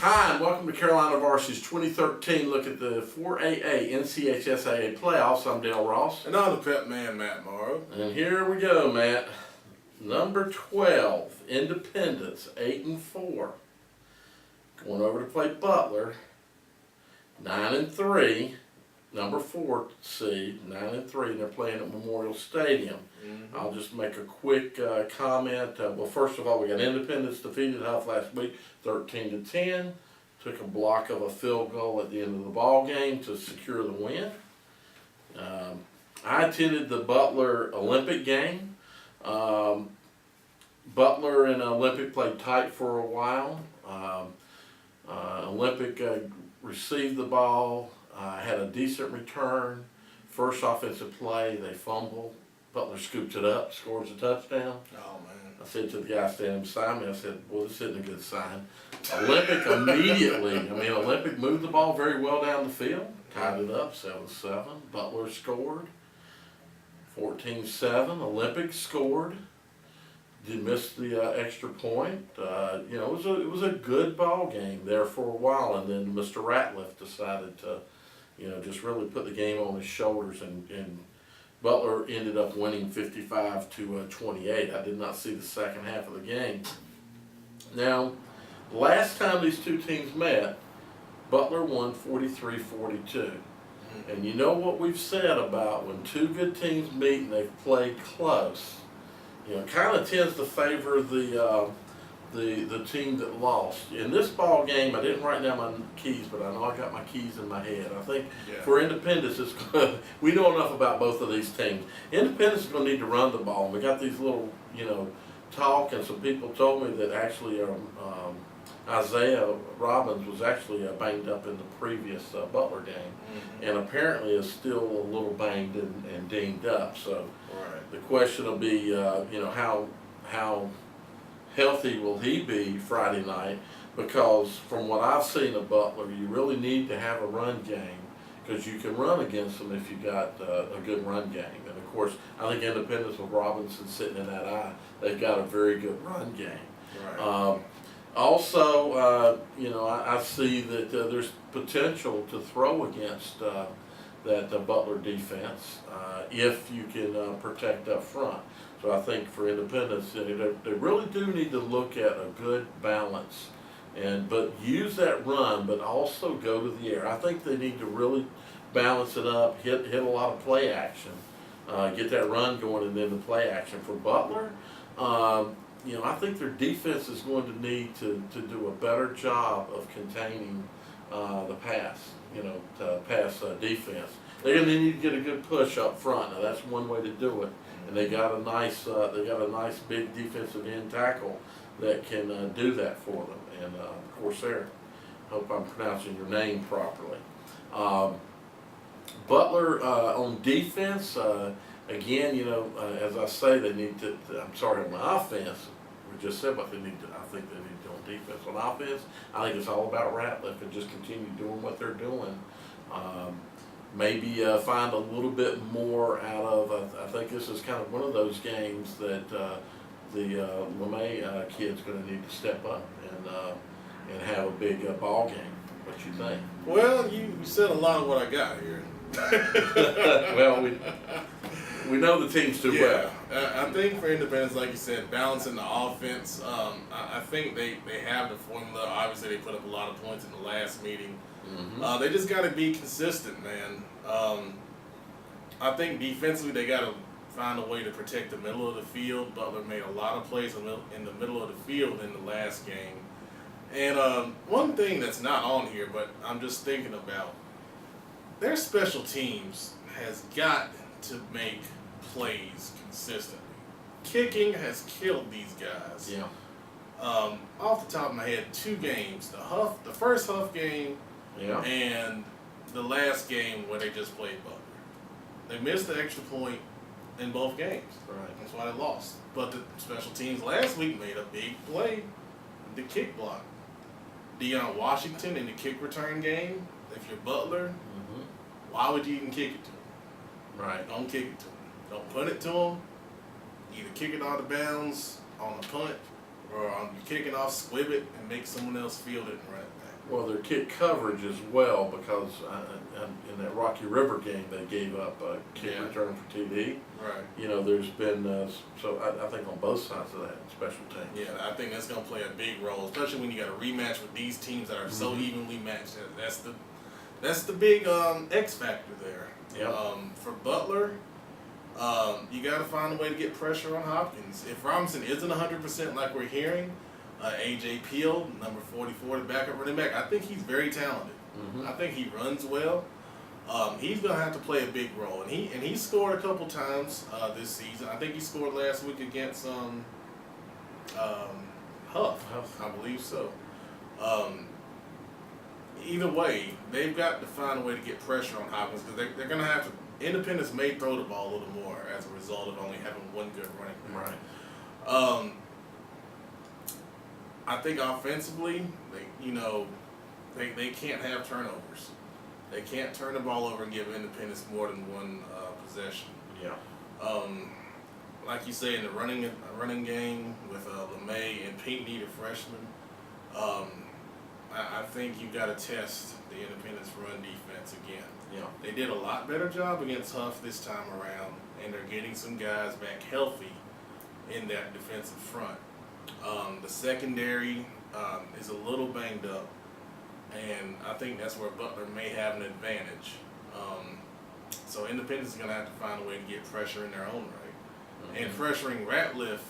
Hi, and welcome to Carolina Varsity's 2013 look at the 4AA NCHSAA playoffs. I'm Dale Ross. And I'm the pep man, Matt Morrow. And here we go, Matt. Number 12, Independence, 8-4. Going over to play Butler, 9-3. Number 4 seed, 9-3, and they're playing at Memorial Stadium. I'll just make a quick comment. Well, first of all, we got Independence defeated Huff last week, 13-10. Took a block of a field goal at the end of the ball game to secure the win. I attended the Butler Olympic game. Butler and Olympic played tight for a while. Olympic received the ball. Had a decent return. First offensive play, they fumble. Butler scoops it up, scores a touchdown. Oh, man. I said to the guy standing beside me, I said, "Boy, this isn't a good sign." Olympic immediately, Olympic moved the ball very well down the field, tied it up 7-7. Butler scored 14-7. Olympic scored. Did miss the extra point. It was a good ball game there for a while, and then Mr. Ratliff decided to, just really put the game on his shoulders, and Butler ended up winning 55-28. I did not see the second half of the game. Now, last time these two teams met, Butler won 43-42. And you know what we've said about when two good teams meet and they've played close, it kind of tends to favor the team that lost. In this ball game, I didn't write down my keys, but I know I got my keys in my head. I think for Independence, we know enough about both of these teams. Independence is going to need to run the ball. And we got these little, talk, and some people told me that actually Isaiah Robbins was actually banged up in the previous Butler game, and apparently is still a little banged and dinged up. So the question will be, how healthy will he be Friday night? Because from what I've seen of Butler, you really need to have a run game, because you can run against them if you got a good run game. And of course, I think Independence with Robinson sitting in that eye, they've got a very good run game. Also, I see that there's potential to throw against that Butler defense if you can protect up front. So I think for Independence, they really do need to look at a good balance, but use that run, but also go to the air. I think they need to really balance it up, hit a lot of play action, get that run going, and then the play action. For Butler, I think their defense is going to need to do a better job of containing the pass, pass defense. They're going to need to get a good push up front. Now that's one way to do it, and they got a nice big defensive end tackle that can do that for them. And of course, there, hope I'm pronouncing your name properly. Butler on defense. Again, as I say, they need to. I'm sorry, on offense, we just said what they need to. I think they need to do on defense. On offense, I think it's all about Ratliff and just continue doing what they're doing. Maybe find a little bit more out of. I think this is kind of one of those games that the LeMay kid's going to need to step up and have a big ball game. What you think? Well, you said a lot of what I got here. Well, we know the teams too well. I think for Independence, like you said, balancing the offense, I think they have the formula. Obviously, they put up a lot of points in the last meeting. They just got to be consistent, man. I think defensively, they got to find a way to protect the middle of the field. Butler made a lot of plays in the middle of the field in the last game. And one thing that's not on here, but I'm just thinking about, their special teams has got to make plays consistently. Kicking has killed these guys. Yeah. Off the top of my head, 2 games: the first Huff game, and the last game where they just played Butler. They missed the extra point in both games. Right. That's why they lost. But the special teams last week made a big play, the kick block. Deion Washington in the kick return game. If you're Butler, why would you even kick it to him? Right. Don't kick it to him. Don't punt it to him. Either kick it out of bounds on a punt, or you're kicking off, squib it, and make someone else field it and run it back. Well, their kick coverage as well, because in that Rocky River game, they gave up a kick return for TD. Right. You know, there's been, so I think on both sides of that, special teams. Yeah, I think that's going to play a big role, especially when you got a rematch with these teams that are so evenly matched. That's the big X factor there. Yep. For Butler, you got to find a way to get pressure on Hopkins. If Robinson isn't 100% like we're hearing, A.J. Peel, number 44, the backup running back, I think he's very talented. I think he runs well. He's going to have to play a big role, and he scored a couple times this season. I think he scored last week against Huff, I believe so. Either way, they've got to find a way to get pressure on Hopkins, because they're going to have to. Independence may throw the ball a little more as a result of only having one good running back. Right. I think offensively, they can't have turnovers. They can't turn the ball over and give Independence more than one possession. Yeah. Like you say, in the running game with LeMay and Pinkney, the freshman, I think you got to test the Independence run defense again. Yeah. They did a lot better job against Huff this time around, and they're getting some guys back healthy in that defensive front. The secondary is a little banged up, and I think that's where Butler may have an advantage. So Independence is going to have to find a way to get pressure in their own right. And pressuring Ratliff,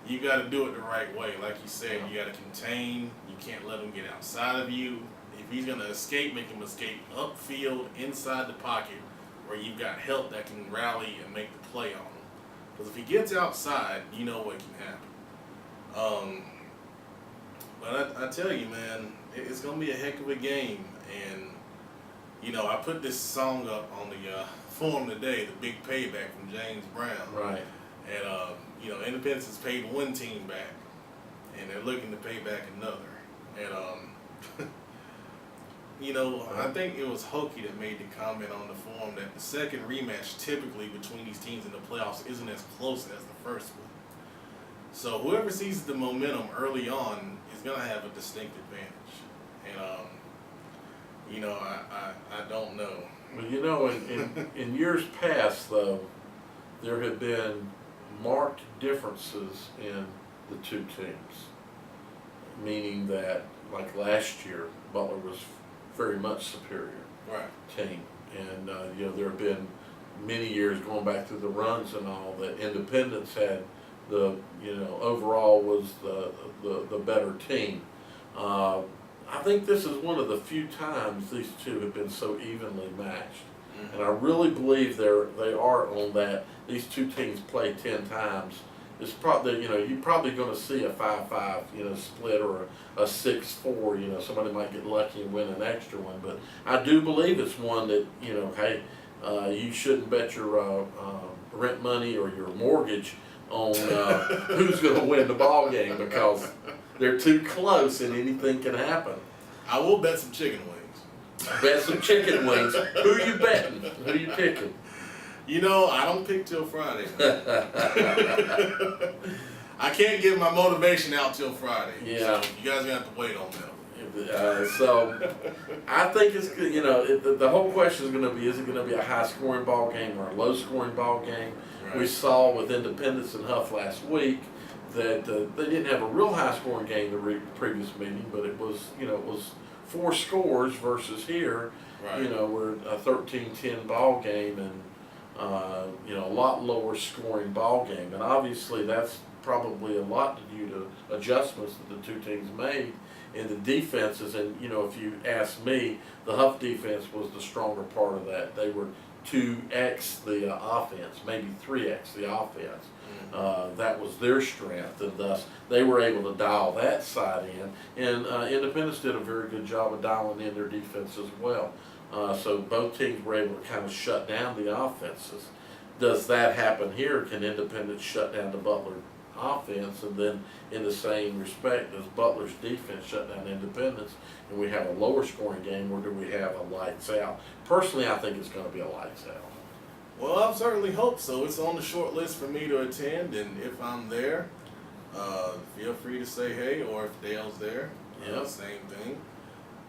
you got to do it the right way. Like you said, you got to contain. You can't let him get outside of you. If he's going to escape, make him escape upfield, inside the pocket, where you've got help that can rally and make the play on him. Because if he gets outside, you know what can happen. But I tell you, man, it's going to be a heck of a game. And, I put this song up on the forum today, The Big Payback from James Brown. Right. And, Independence has paid one team back, and they're looking to pay back another. And, I think it was Hokie that made the comment on the forum that the second rematch typically between these teams in the playoffs isn't as close as the first one. So whoever seizes the momentum early on is going to have a distinct advantage. And, I don't know. Well, in years past, though, there have been marked differences in the two teams. Meaning that, like last year, Butler was very much superior team. And, there have been many years going back through the runs and all that Independence had overall was the better team. I think this is one of the few times these two have been so evenly matched. And I really believe they are on that. These two teams play 10 times. It's probably, you're probably going to see a 5-5, split, or a 6-4. Somebody might get lucky and win an extra one. But I do believe it's one that, hey, you shouldn't bet your rent money or your mortgage on who's going to win the ball game, because they're too close and anything can happen. I will bet some chicken wings. Bet some chicken wings. Who you betting? Who you picking? I don't pick till Friday. I can't get my motivation out till Friday. Yeah. So you guys are going to have to wait on that. So I think it's, the whole question is going to be, is it going to be a high-scoring ball game or a low-scoring ball game? Right. We saw with Independence and Huff last week that they didn't have a real high-scoring game the previous meeting, but it was, it was 4 scores versus here, we're a 13-10 ball game, and a lot lower scoring ball game. And obviously that's probably a lot due to adjustments that the two teams made in the defenses. And, if you ask me, the Huff defense was the stronger part of that. They were 2x the offense, maybe 3x the offense. That was their strength, and thus they were able to dial that side in. And Independence did a very good job of dialing in their defense as well. So both teams were able to kind of shut down the offenses. Does that happen here? Can Independence shut down the Butler offense? And then in the same respect, does Butler's defense shut down Independence, and we have a lower scoring game, or do we have a lights out? Personally, I think it's going to be a lights out. Well, I certainly hope so. It's on the short list for me to attend, and if I'm there, feel free to say hey, or if Dale's there, Yep. same thing.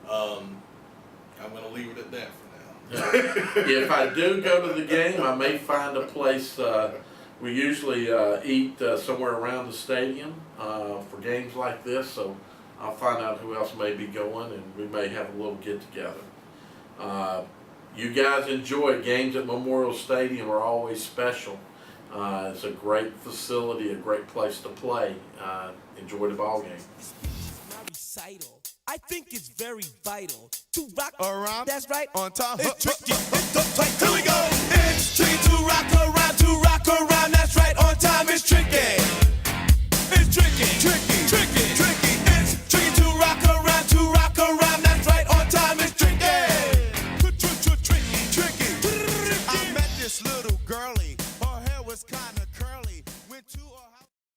I'm going to leave it at that for now. If I do go to the game, I may find a place. We usually eat somewhere around the stadium for games like this, so I'll find out who else may be going, and we may have a little get together. You guys enjoy it. Games at Memorial Stadium are always special. It's a great facility, a great place to play. Enjoy the ball game. My recital, I think it's very vital to rock Around, That's right. on time. It's tricky. It's uptight. Here we go. It's tricky to rock around. That's right, on time. It's tricky. It's tricky. Tricky. It's tricky to rock around. That's right, on time. It's tricky. Tricky. I met this little girlie. Her hair was kinda